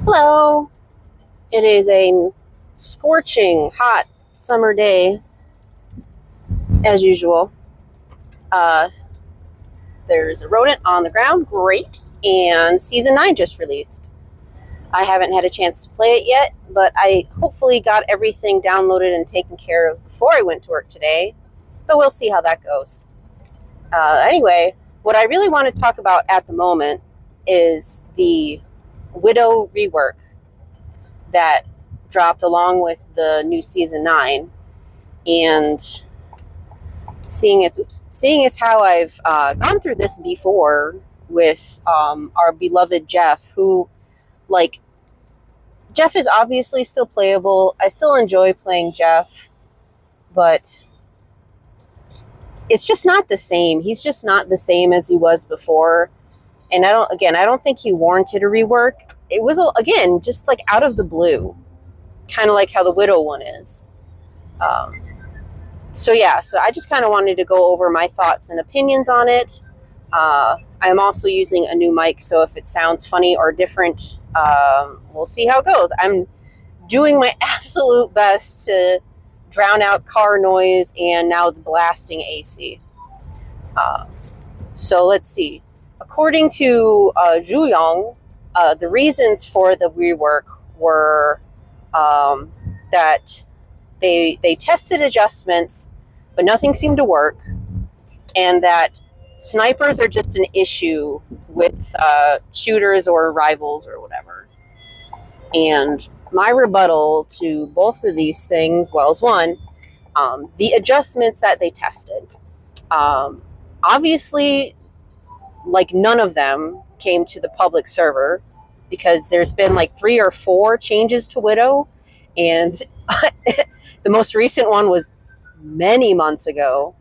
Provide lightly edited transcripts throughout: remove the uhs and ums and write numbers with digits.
Hello. It is a scorching hot summer day, as usual. Uh, there's a rodent on the ground, great, and season 9 just released. I haven't had a chance to play it yet, but I hopefully got everything downloaded and taken care of before I went to work today, but we'll see how that goes. Anyway, what I really want to talk about at the moment is the Widow rework that dropped along with the new season 9, and seeing as how I've gone through this before with our beloved Jeff, who, like, Jeff is obviously still playable. I still enjoy playing Jeff, but it's just not the same. He's just not the same as he was before. And I don't think he warranted a rework. It was, again, just like out of the blue, kind of like how the Widow one is. So I just kind of wanted to go over my thoughts and opinions on it. I'm also using a new mic, so if it sounds funny or different, we'll see how it goes. I'm doing my absolute best to drown out car noise and now the blasting AC. So let's see. According to Zhu Yong, the reasons for the rework were that they tested adjustments, but nothing seemed to work, and that snipers are just an issue with shooters or rivals or whatever. And my rebuttal to both of these things, well, is one, the adjustments that they tested. Obviously, like, none of them came to the public server because there's been like 3 or 4 changes to Widow, and the most recent one was many months ago.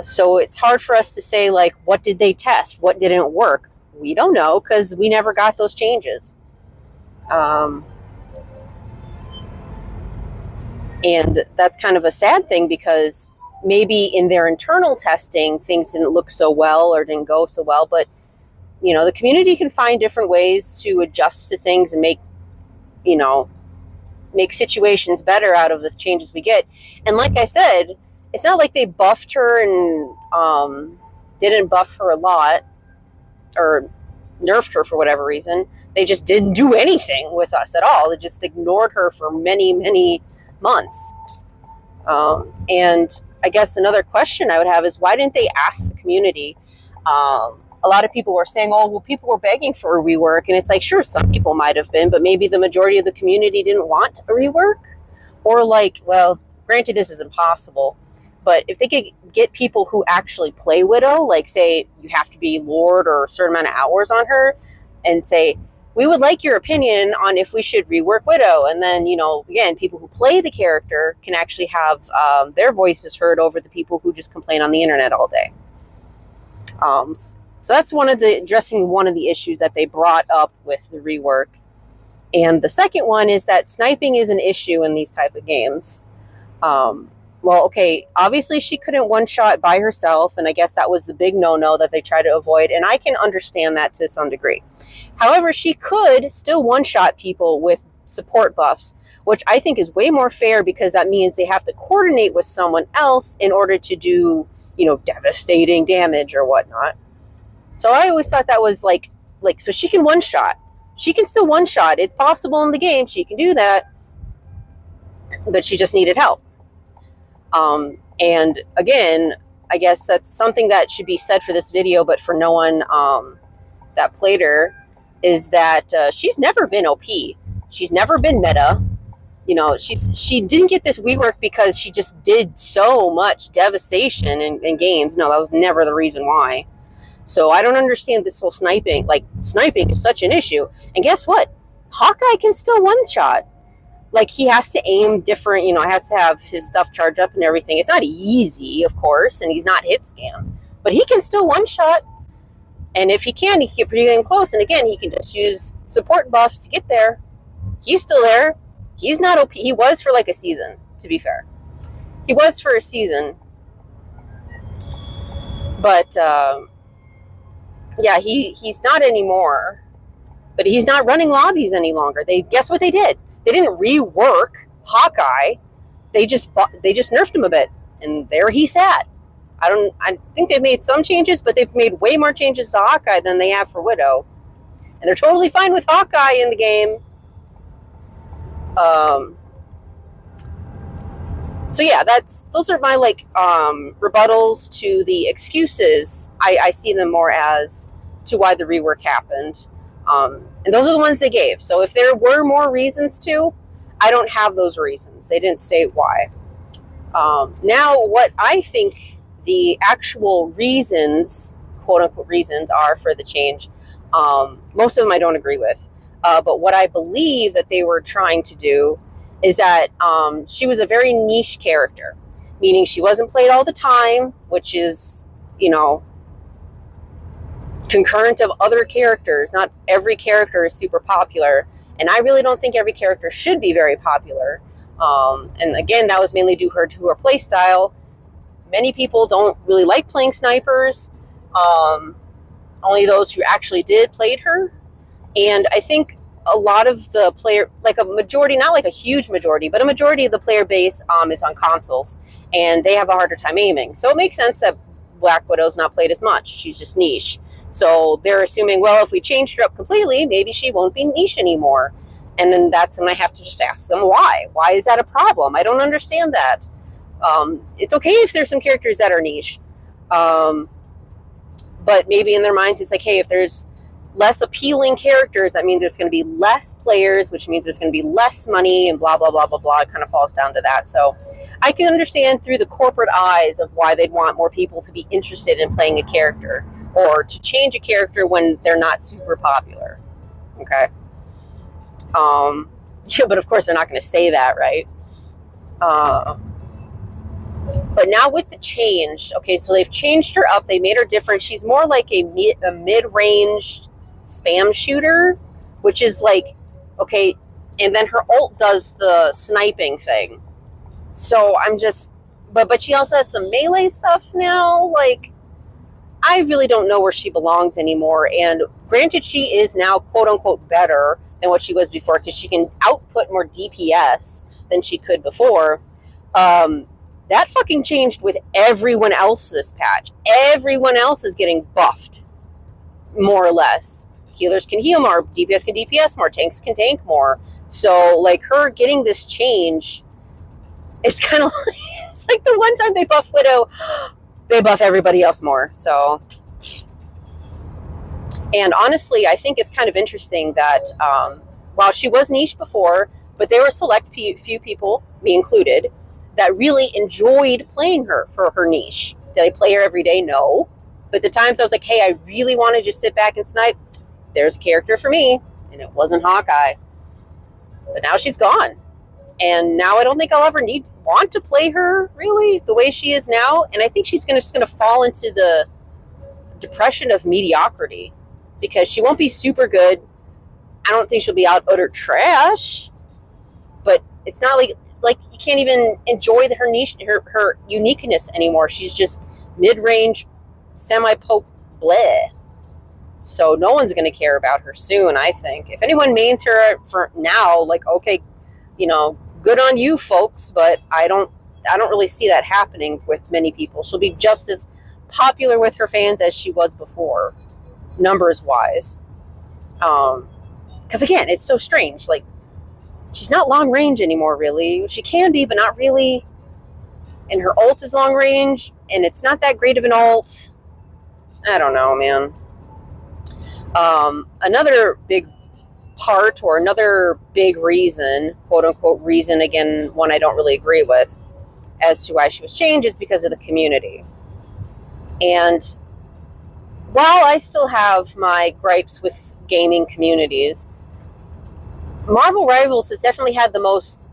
So it's hard for us to say, like, what did they test? What didn't work? We don't know because we never got those changes. And that's kind of a sad thing because maybe in their internal testing, things didn't look so well or didn't go so well. But, the community can find different ways to adjust to things and make situations better out of the changes we get. And like I said, it's not like they buffed her and didn't buff her a lot or nerfed her for whatever reason. They just didn't do anything with us at all. They just ignored her for many, many months. And I guess another question I would have is, why didn't they ask the community? A lot of people were saying, oh, well, people were begging for a rework. And it's like, sure, some people might have been, but maybe the majority of the community didn't want a rework. Or, like, well, granted, this is impossible, but if they could get people who actually play Widow, like, say you have to be Lord or a certain amount of hours on her, and say, we would like your opinion on if we should rework Widow. And then, again, people who play the character can actually have their voices heard over the people who just complain on the internet all day. So that's addressing one of the issues that they brought up with the rework. And the second one is that sniping is an issue in these type of games. Well, okay, obviously she couldn't one-shot by herself, and I guess that was the big no-no that they try to avoid, and I can understand that to some degree. However, she could still one-shot people with support buffs, which I think is way more fair because that means they have to coordinate with someone else in order to do, devastating damage or whatnot. So I always thought that was like so she can one-shot. She can still one-shot. It's possible in the game. She can do that, but she just needed help. And again, I guess that's something that should be said for this video, but for no one that played her, is that she's never been OP. She's never been meta. She didn't get this rework because she just did so much devastation in games. No, that was never the reason why. So I don't understand this whole sniping. Like, sniping is such an issue. And guess what? Hawkeye can still one-shot. Like, he has to aim different, has to have his stuff charged up and everything. It's not easy, of course, and he's not hit scan. But he can still one-shot. And if he can get pretty damn close. And again, he can just use support buffs to get there. He's still there. He's not OP. He was for like a season, to be fair. He was for a season. But, yeah, he's not anymore. But he's not running lobbies any longer. Guess what they did? They didn't rework Hawkeye. They just nerfed him a bit, and there he sat. I think they've made some changes, but they've made way more changes to Hawkeye than they have for Widow, and they're totally fine with Hawkeye in the game. So yeah, those are my rebuttals to the excuses. I see them more as to why the rework happened, and those are the ones they gave. So if there were more reasons to, I don't have those reasons. They didn't state why. Now, what I think the actual reasons, quote unquote reasons, are for the change, most of them I don't agree with. But what I believe that they were trying to do is that she was a very niche character, meaning she wasn't played all the time, which is, concurrent of other characters. Not every character is super popular, and I really don't think every character should be very popular. And again, that was mainly due to her play style. Many people don't really like playing snipers. Only those who actually played her. And I think a lot of the player, like a majority, not like a huge majority, but a majority of the player base is on consoles, and they have a harder time aiming. So it makes sense that Black Widow's not played as much. She's just niche. So they're assuming, well, if we changed her up completely, maybe she won't be niche anymore. And then that's when I have to just ask them why. Why is that a problem? I don't understand that. It's okay if there's some characters that are niche. But maybe in their minds it's like, hey, if there's less appealing characters, that means there's going to be less players, which means there's going to be less money, and blah, blah, blah, blah, blah. It kind of falls down to that. So I can understand through the corporate eyes of why they'd want more people to be interested in playing a character, or to change a character when they're not super popular. Okay. Yeah, but of course they're not going to say that, right? But now with the change, okay, so they've changed her up. They made her different. She's more like a mid-ranged spam shooter, which is like, okay, and then her ult does the sniping thing. So I'm just, but she also has some melee stuff now. Like, I really don't know where she belongs anymore. And granted, she is now quote unquote better than what she was before, because she can output more DPS than she could before. That fucking changed with everyone else this patch. Everyone else is getting buffed, more or less. Healers can heal more, DPS can DPS more, tanks can tank more. So, like, her getting this change, it's kind of like, it's like the one time they buff Widow, they buff everybody else more. So, and honestly, I think it's kind of interesting that while she was niche before, but there were select few people, me included, that really enjoyed playing her for her niche. Did I play her every day? No. But the times I was like, hey, I really want to just sit back and snipe, there's a character for me, and it wasn't Hawkeye. But now she's gone. And now I don't think I'll ever want to play her, really, the way she is now. And I think she's just going to fall into the depression of mediocrity, because she won't be super good. I don't think she'll be utter trash, but it's not like you can't even enjoy her niche, her uniqueness anymore. She's just mid-range, semi-poke bleh. So no one's going to care about her soon, I think. If anyone mains her for now, like, okay, good on you folks, but I don't really see that happening with many people. She'll be just as popular with her fans as she was before, numbers-wise. Because again, it's so strange. Like, she's not long range anymore, really. She can be, but not really. And her ult is long range, and it's not that great of an ult. I don't know, man. Another big part, or another big reason, quote unquote reason, again, one I don't really agree with, as to why she was changed, is because of the community. And while I still have my gripes with gaming communities, Marvel Rivals has definitely had the most,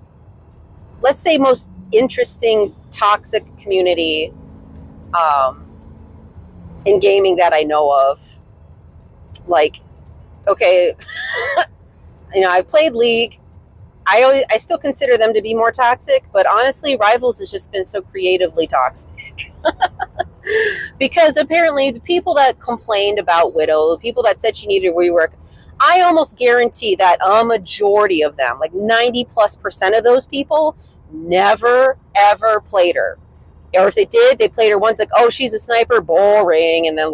let's say, most interesting toxic community in gaming that I know of. Like, okay, I've played League. I still consider them to be more toxic, but honestly, Rivals has just been so creatively toxic. Because apparently the people that complained about Widow, the people that said she needed rework, I almost guarantee that a majority of them, like 90+% of those people, never ever played her. Or if they did, they played her once, like, oh, she's a sniper, boring, and then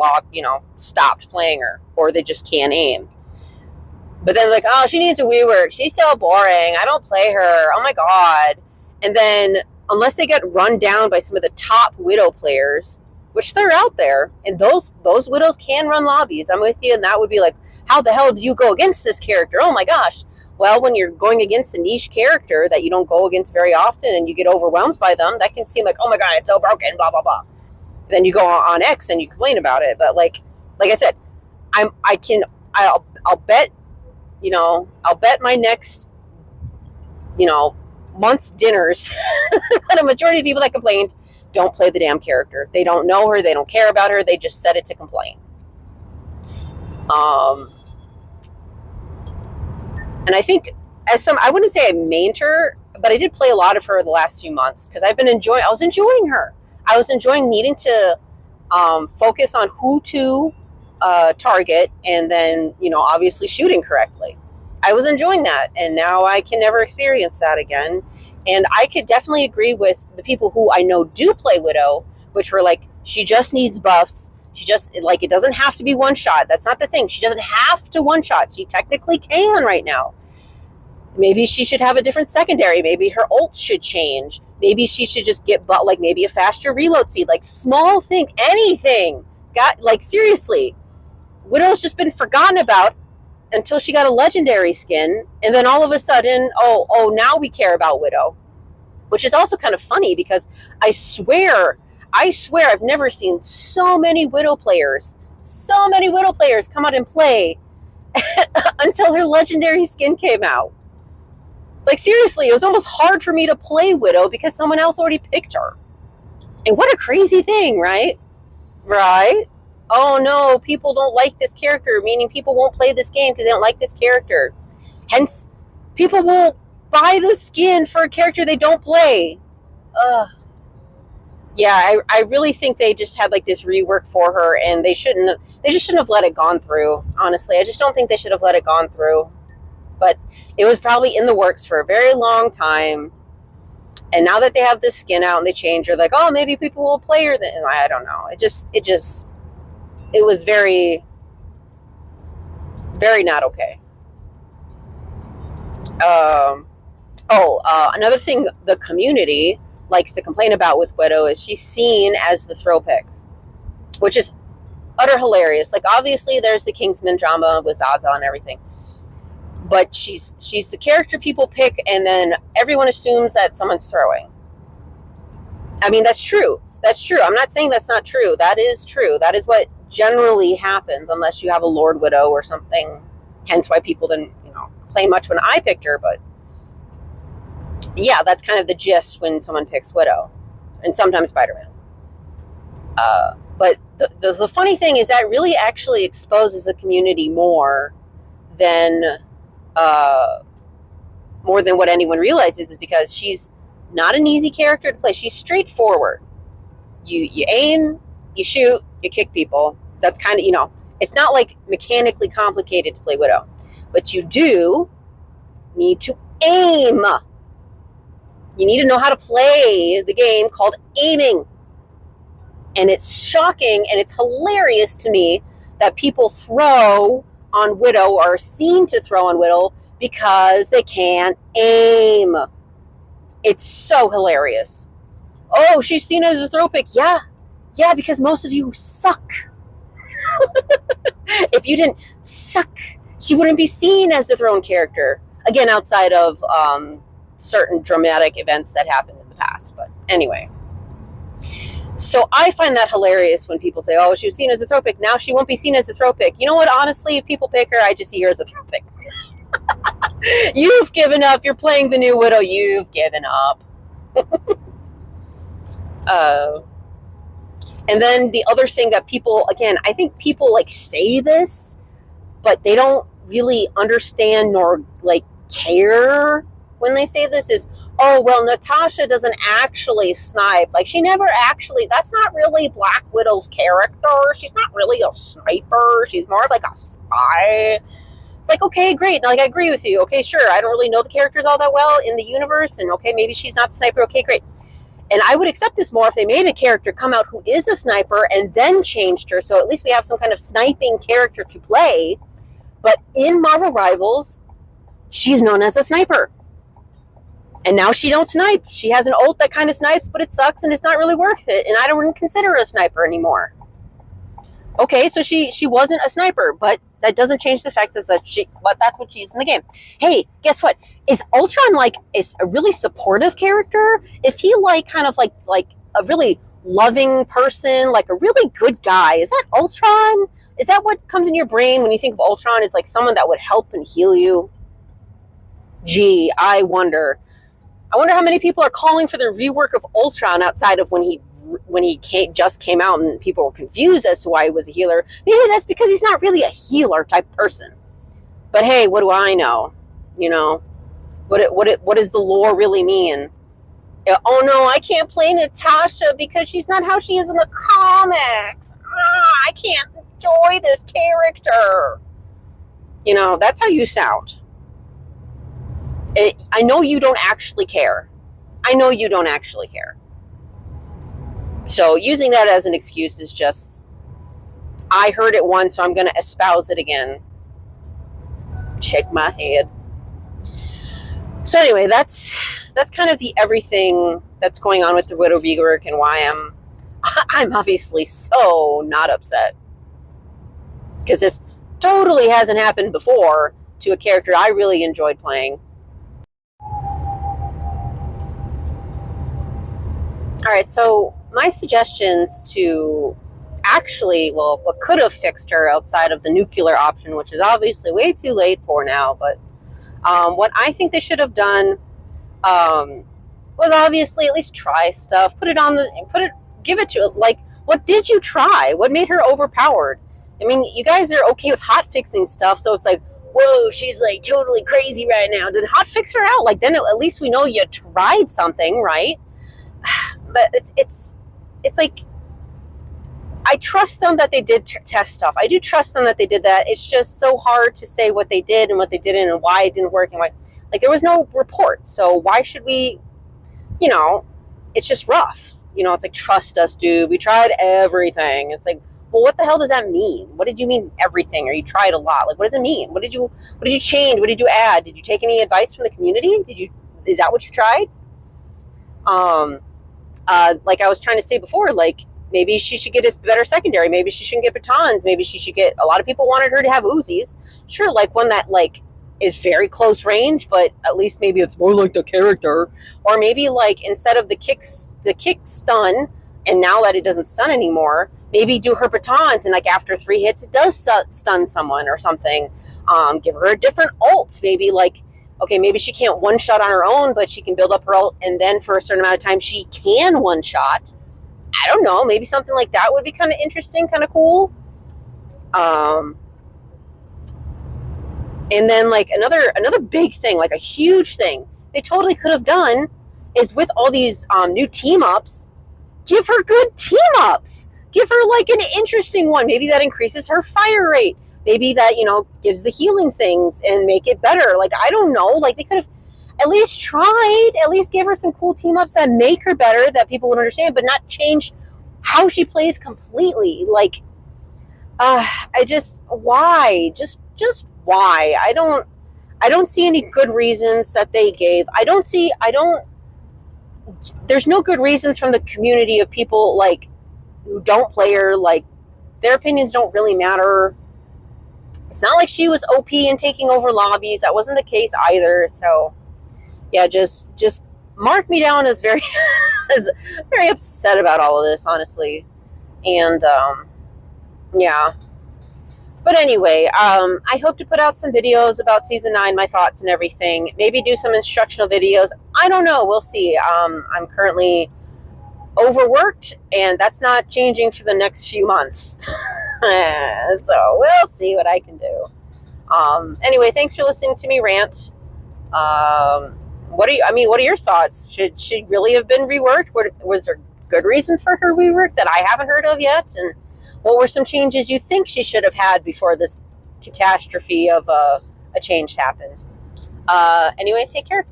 stopped playing her, or they just can't aim. But then, like, oh, she needs a rework. She's so boring. I don't play her. Oh my god. And then, unless they get run down by some of the top Widow players, which they're out there, and those Widows can run lobbies. I'm with you, and that would be like, how the hell do you go against this character? Oh my gosh. Well, when you're going against a niche character that you don't go against very often and you get overwhelmed by them, that can seem like, oh my god, it's so broken, blah, blah, blah. Then you go on X and you complain about it. But like I said, I'll bet, I'll bet my next, month's dinners that a majority of people that complained don't play the damn character. They don't know her. They don't care about her. They just said it to complain. And I think I wouldn't say I mained her, but I did play a lot of her the last few months because I was enjoying her. I was enjoying needing to focus on who to target and then, obviously shooting correctly. I was enjoying that, and now I can never experience that again. And I could definitely agree with the people who I know do play Widow, which were like, she just needs buffs. She just, like, it doesn't have to be one shot. That's not the thing. She doesn't have to one shot. She technically can right now. Maybe she should have a different secondary. Maybe her ult should change. Maybe she should just get, maybe a faster reload speed. Like, small thing, anything. Seriously. Widow's just been forgotten about until she got a legendary skin, and then all of a sudden, now we care about Widow. Which is also kind of funny because I swear I've never seen so many Widow players come out and play until her legendary skin came out. Like, seriously, it was almost hard for me to play Widow because someone else already picked her. And what a crazy thing, right? Right? Oh no, people don't like this character, meaning people won't play this game because they don't like this character. Hence, people will buy the skin for a character they don't play. Yeah, I really think they just had like this rework for her, and they just shouldn't have let it gone through. Honestly, I just don't think they should have let it gone through. But it was probably in the works for a very long time. And now that they have this skin out and they change her, like, oh, maybe people will play her. Then I don't know. It was very, very not okay. Another thing the community likes to complain about with Widow is she's seen as the throw pick, which is utter hilarious. Like, obviously there's the Kingsman drama with Zaza and everything, but she's the character people pick, and then everyone assumes that someone's throwing. I mean, that's true. I'm not saying that's not true. That is true. That is what generally happens, unless you have a Lord Widow or something. Hence why people didn't, complain much when I picked her. But yeah, that's kind of the gist when someone picks Widow, and sometimes Spider-Man. But the funny thing is that really actually exposes the community more than what anyone realizes, is because she's not an easy character to play. She's straightforward. You aim, you shoot, you kick people. That's kind of, it's not like mechanically complicated to play Widow, but you do need to aim. You need to know how to play the game called aiming. And it's shocking and it's hilarious to me that people throw on Widow, or are seen to throw on Widow, because they can't aim. It's so hilarious. Oh, she's seen as a throw pick. Yeah, because most of you suck. If you didn't suck, she wouldn't be seen as the thrown character. Again, outside of certain dramatic events that happened in the past. But anyway. So I find that hilarious when people say, oh, she was seen as a throw pick. Now she won't be seen as a throw pick. You know what? Honestly, if people pick her, I just see her as a throw pick. You've given up. You're playing the new Widow. You've given up. And then the other thing that people, again, I think people like say this, but they don't really understand nor like care when they say this, is, oh, well, Natasha doesn't actually snipe. Like, she never actually, that's not really Black Widow's character. She's not really a sniper. She's more like a spy. like, okay, great. Like, I agree with you. Okay, sure. I don't really know the characters all that well in the universe, and okay, maybe she's not the sniper. Okay, great. And I would accept this more if they made a character come out who is a sniper and then changed her, so at least we have some kind of sniping character to play. But in Marvel Rivals, she's known as a sniper. And now she don't snipe. She has an ult that kind of snipes, but it sucks and it's not really worth it. And I don't even consider her a sniper anymore. Okay, so she wasn't a sniper, but that doesn't change the fact that that's what she is in the game. Hey, guess what? Is Ultron like is a really supportive character? Is he like kind of like a really loving person, like a really good guy? Is that Ultron? Is that what comes in your brain when you think of Ultron? Is like someone that would help and heal you? Gee, I wonder how many people are calling for the rework of Ultron outside of when he just came out and people were confused as to why he was a healer. Maybe that's because he's not really a healer type person. But hey, what do I know? You know, what does the lore really mean? Oh no, I can't play Natasha because she's not how she is in the comics. I can't enjoy this character. You know, that's how you sound. I know you don't actually care. I know you don't actually care. So using that as an excuse is just, I heard it once, so I'm going to espouse it again. Shake my head. So anyway, that's kind of the everything that's going on with the Widow Rework and why I'm obviously so not upset. Because this totally hasn't happened before to a character I really enjoyed playing. All right, so my suggestions to actually, well, what could have fixed her outside of the nuclear option, which is obviously way too late for now, but what I think they should have done was obviously at least try stuff, give it to it. Like, what did you try? What made her overpowered? I mean, you guys are okay with hot fixing stuff, so it's like, whoa, she's like totally crazy right now. Then hot fix her out. Like, then at least we know you tried something, right? But it's like, I trust them that they did test stuff. I do trust them that they did that. It's just so hard to say what they did and what they didn't and why it didn't work and why. Like, there was no report, so why should we? You know, it's just rough. You know, it's like, trust us, dude. We tried everything. It's like, well, what the hell does that mean? What did you mean everything? Or you tried a lot? Like, what does it mean? What did you change? What did you add? Did you take any advice from the community? Is that what you tried? Like I was trying to say before, like, maybe she should get a better secondary. Maybe she shouldn't get batons. Maybe she should get, a lot of people wanted her to have Uzis. Sure, like one that like is very close range, but at least maybe it's more like the character. Or maybe like instead of the kick stun, and now that it doesn't stun anymore, maybe do her batons and like after 3 hits it does stun someone or something. Give her a different ult. Maybe like, okay, maybe she can't one-shot on her own, but she can build up her ult, and then for a certain amount of time, she can one-shot. I don't know. Maybe something like that would be kind of interesting, kind of cool. And then, like, another big thing, like a huge thing they totally could have done is with all these new team-ups, give her good team-ups. Give her, like, an interesting one. Maybe that increases her fire rate. Maybe that, you know, gives the healing things and make it better. Like, I don't know. Like, they could have at least tried. At least give her some cool team-ups that make her better, that people would understand, but not change how she plays completely. Like, why? Just why? I don't see any good reasons that they gave. There's no good reasons from the community of people, like, who don't play her. Like, their opinions don't really matter. It's not like she was OP and taking over lobbies. That wasn't the case either. So, yeah, just mark me down as very, as very upset about all of this, honestly. And, yeah. But anyway, I hope to put out some videos about Season 9, my thoughts and everything. Maybe do some instructional videos. I don't know. We'll see. I'm currently overworked, and that's not changing for the next few months. So we'll see what I can do. Anyway, thanks for listening to me rant. What are your thoughts? Should she really have been reworked? Was there good reasons for her rework that I haven't heard of yet? And what were some changes you think she should have had before this catastrophe of a change happen. Anyway, take care.